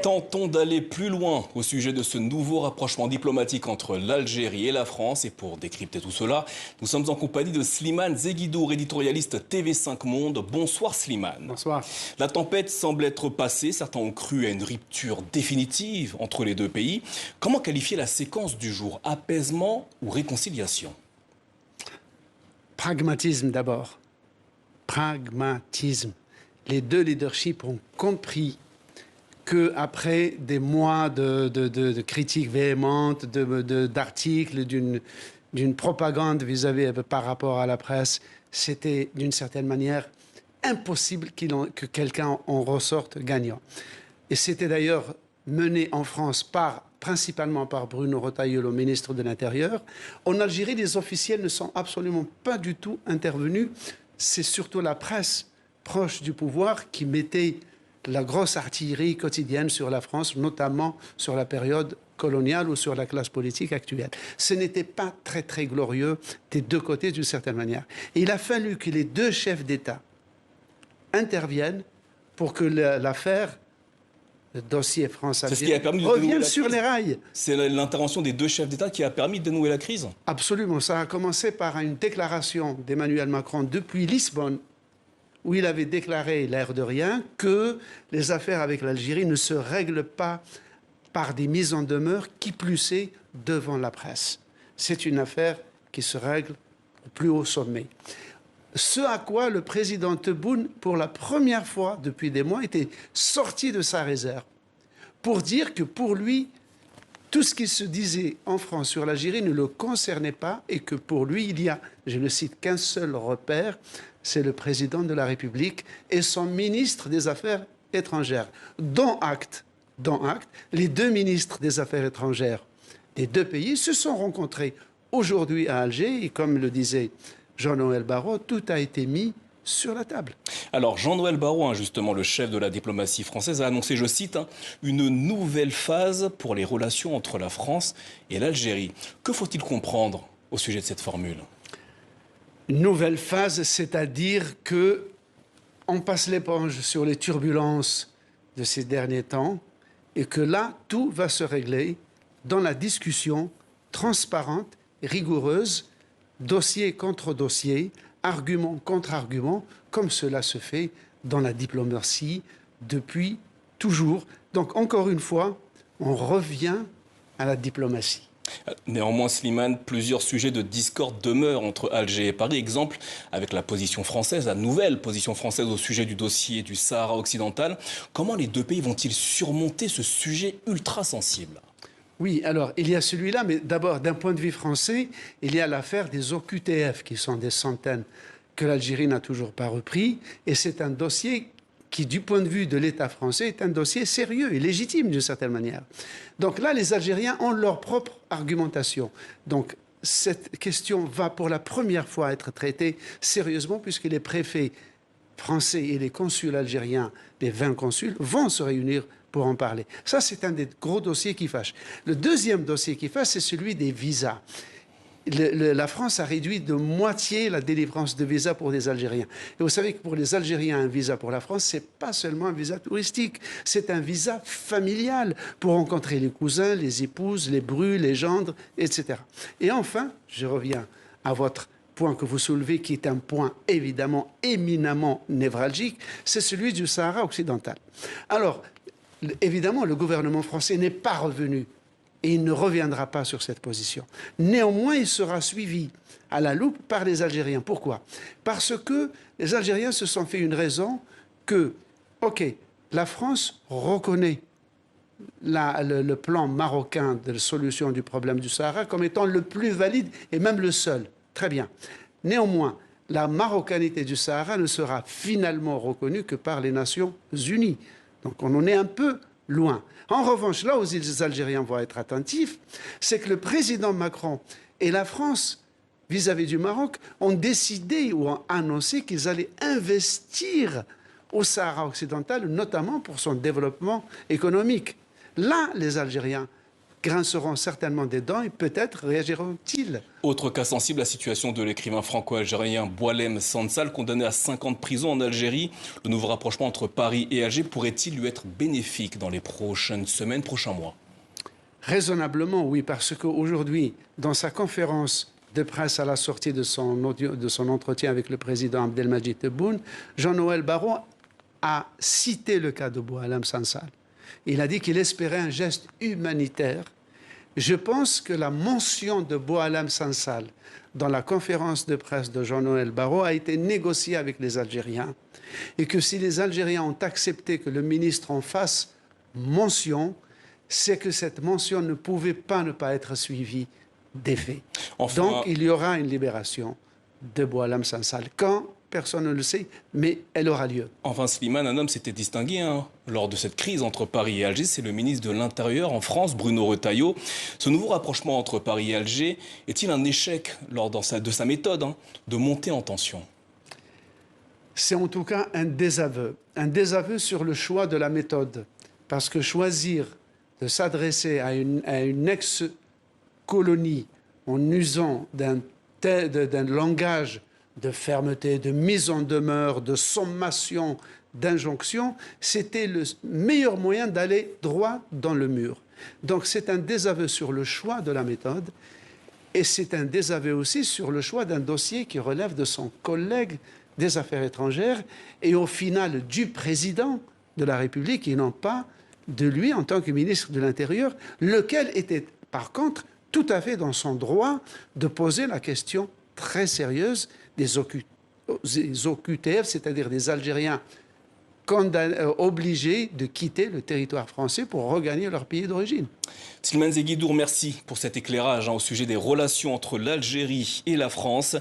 Tentons d'aller plus loin au sujet de ce nouveau rapprochement diplomatique entre l'Algérie et la France. Et pour décrypter tout cela, nous sommes en compagnie de Slimane Zeguidour, éditorialiste TV5 Monde. Bonsoir Slimane. Bonsoir. La tempête semble être passée. Certains ont cru à une rupture définitive entre les deux pays. Comment qualifier la séquence du jour? Apaisement ou réconciliation? Pragmatisme d'abord. Pragmatisme. Les deux leaderships ont compris qu'après des mois de critiques véhémentes, d'articles, d'une propagande par rapport à la presse, c'était d'une certaine manière impossible que quelqu'un en ressorte gagnant. Et c'était d'ailleurs mené en France principalement par Bruno Retailleau, le ministre de l'Intérieur. En Algérie, les officiels ne sont absolument pas du tout intervenus. C'est surtout la presse proche du pouvoir qui mettait la grosse artillerie quotidienne sur la France, notamment sur la période coloniale ou sur la classe politique actuelle. Ce n'était pas très, très glorieux des deux côtés, d'une certaine manière. Et il a fallu que les deux chefs d'État interviennent pour que l'affaire, le dossier France-Algérie, revienne sur les rails. C'est l'intervention des deux chefs d'État qui a permis de dénouer la crise? Absolument. Ça a commencé par une déclaration d'Emmanuel Macron depuis Lisbonne, où il avait déclaré, l'air de rien, que les affaires avec l'Algérie ne se règlent pas par des mises en demeure, qui plus est devant la presse. C'est une affaire qui se règle au plus haut sommet. Ce à quoi le président Tebboune, pour la première fois depuis des mois, était sorti de sa réserve pour dire que pour lui, tout ce qui se disait en France sur l'Algérie ne le concernait pas et que pour lui, il y a, je ne cite qu'un seul repère, c'est le président de la République et son ministre des Affaires étrangères. Dont acte, les deux ministres des Affaires étrangères des deux pays se sont rencontrés aujourd'hui à Alger et comme le disait Jean-Noël Barrot, tout a été mis sur la table. Alors Jean-Noël Barrot, justement le chef de la diplomatie française, a annoncé, je cite, une nouvelle phase pour les relations entre la France et l'Algérie. Que faut-il comprendre au sujet de cette formule? Une nouvelle phase, c'est-à-dire qu'on passe l'éponge sur les turbulences de ces derniers temps et que là, tout va se régler dans la discussion transparente, rigoureuse, dossier contre dossier, argument contre argument, comme cela se fait dans la diplomatie depuis toujours. Donc, encore une fois, on revient à la diplomatie. Néanmoins, Slimane, plusieurs sujets de discorde demeurent entre Alger et Paris. Exemple avec la position française, la nouvelle position française au sujet du dossier du Sahara occidental. Comment les deux pays vont-ils surmonter ce sujet ultra sensible? Oui, alors, il y a celui-là, mais d'abord, d'un point de vue français, il y a l'affaire des OQTF, qui sont des centaines, que l'Algérie n'a toujours pas repris. Et c'est un dossier qui, du point de vue de l'État français, est un dossier sérieux et légitime, d'une certaine manière. Donc là, les Algériens ont leur propre argumentation. Donc, cette question va pour la première fois être traitée sérieusement, puisque les préfets français et les consuls algériens, les 20 consuls, vont se réunir pour en parler. Ça, c'est un des gros dossiers qui fâche. Le deuxième dossier qui fâche, c'est celui des visas. La France a réduit de moitié la délivrance de visas pour les Algériens. Et vous savez que pour les Algériens, un visa pour la France, ce n'est pas seulement un visa touristique, c'est un visa familial pour rencontrer les cousins, les épouses, les brus, les gendres, etc. Et enfin, je reviens à votre point que vous soulevez, qui est un point évidemment éminemment névralgique, c'est celui du Sahara occidental. Alors, évidemment, le gouvernement français n'est pas revenu et il ne reviendra pas sur cette position. Néanmoins, il sera suivi à la loupe par les Algériens. Pourquoi? Parce que les Algériens se sont fait une raison que, OK, la France reconnaît le plan marocain de solution du problème du Sahara comme étant le plus valide et même le seul. Très bien. Néanmoins, la marocanité du Sahara ne sera finalement reconnue que par les Nations Unies. Donc on en est un peu loin. En revanche, là où les Algériens vont être attentifs, c'est que le président Macron et la France, vis-à-vis du Maroc, ont décidé ou ont annoncé qu'ils allaient investir au Sahara occidental, notamment pour son développement économique. Là, les Algériens grinceront certainement des dents et peut-être réagiront-ils. Autre cas sensible, la situation de l'écrivain franco-algérien Boualem Sansal, condamné à 5 ans de prison en Algérie. Le nouveau rapprochement entre Paris et Alger pourrait-il lui être bénéfique dans les prochaines semaines, prochains mois? Raisonnablement, oui, parce qu'aujourd'hui, dans sa conférence de presse à la sortie de son entretien avec le président Abdelmadjid Tebboune, Jean-Noël Barrot a cité le cas de Boualem Sansal. Il a dit qu'il espérait un geste humanitaire. Je pense que la mention de Boualem Sansal dans la conférence de presse de Jean-Noël Barrot a été négociée avec les Algériens et que si les Algériens ont accepté que le ministre en fasse mention, c'est que cette mention ne pouvait pas ne pas être suivie d'effet. Enfin, donc il y aura une libération de Boualem Sansal. Quand? Personne ne le sait, mais elle aura lieu. Enfin, Slimane, un homme s'était distingué lors de cette crise entre Paris et Alger. C'est le ministre de l'Intérieur en France, Bruno Retailleau. Ce nouveau rapprochement entre Paris et Alger est-il un échec de sa méthode de monter en tension? C'est en tout cas un désaveu sur le choix de la méthode. Parce que choisir de s'adresser à une ex-colonie en usant d'un langage de fermeté, de mise en demeure, de sommation, d'injonction, c'était le meilleur moyen d'aller droit dans le mur. Donc c'est un désaveu sur le choix de la méthode et c'est un désaveu aussi sur le choix d'un dossier qui relève de son collègue des Affaires étrangères et au final du président de la République et non pas de lui en tant que ministre de l'Intérieur, lequel était par contre tout à fait dans son droit de poser la question très sérieuse des OQTF, c'est-à-dire des Algériens obligés de quitter le territoire français pour regagner leur pays d'origine. Slimane Zeguidour, merci pour cet éclairage au sujet des relations entre l'Algérie et la France.